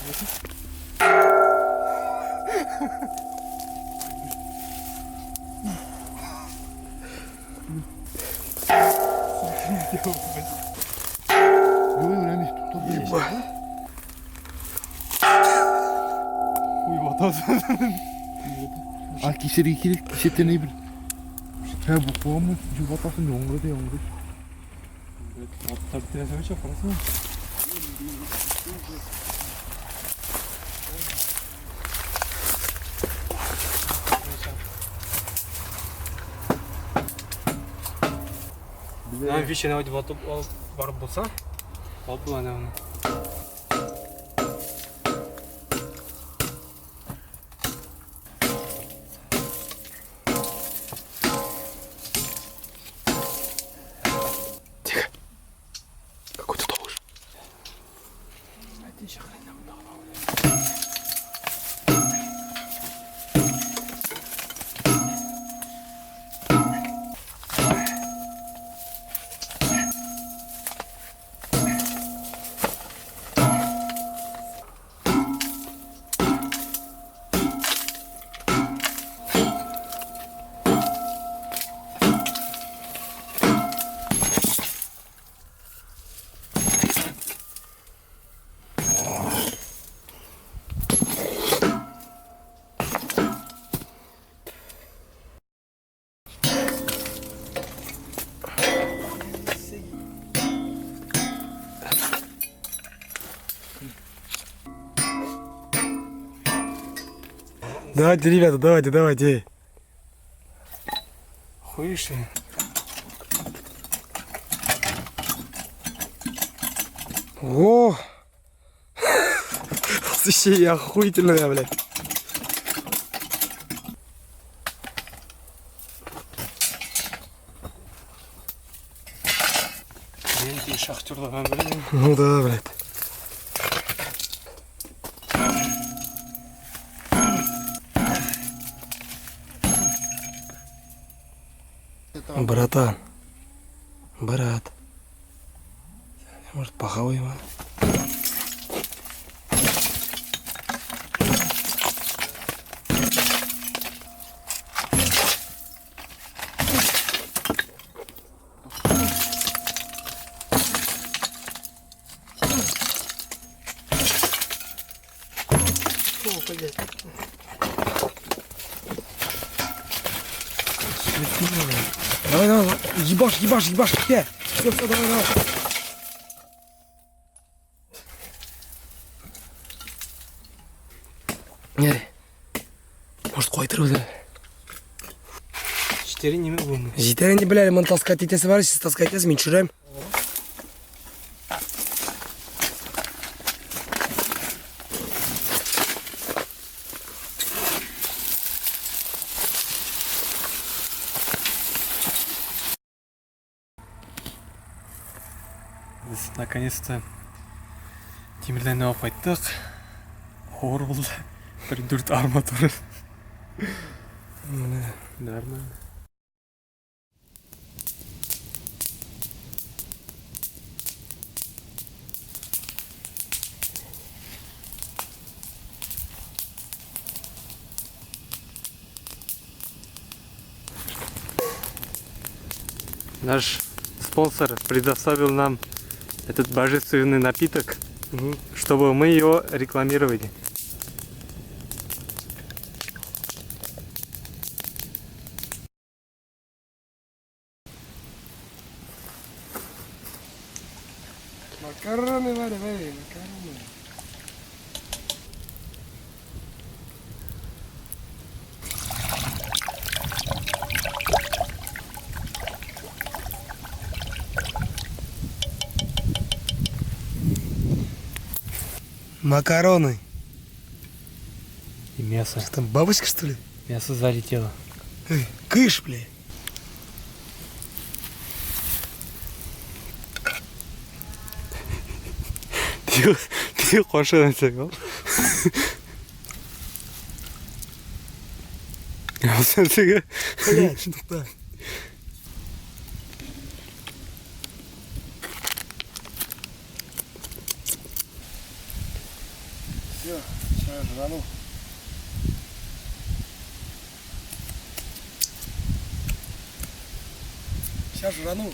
Yok önemli tutabilir. Uy batasın. Al kişileri ikili kişi ne bil. He bu kovamu yuvatasın yongre. Atlar bir tane çok parası mı? Ben vişene hadi batıp al varıp bulsa. Al bulan ya onu. Какой-то толш. Давайте, ребята, давайте. Хуишь? О! Слушай, охуительная, блядь. Ben şahtırda ben böyle. Ну да, блядь. Братан. Брат. Может, похаваем, а? Давай, ебашь, где? Все, давай. Не, может, қойдырып Житері неме болмай. Житері не біләлі, мұны таскать етесі бар, сіз таскать етесіз, мен жүрем. Biz наконец-то темірден алып қайттық. Ауыр болды. Bir 4 арматура. Нормально. Наш спонсор предоставил нам этот божественный напиток, чтобы мы его рекламировали. Макароны, Варя, макароны. Макароны. И мясо. Что там, бабочка, что ли? Мясо залетело. Эй, кыш, бля. Ты қошадан сәк ал? Блядь, что так? Все, сейчас жрану. Сейчас жрану.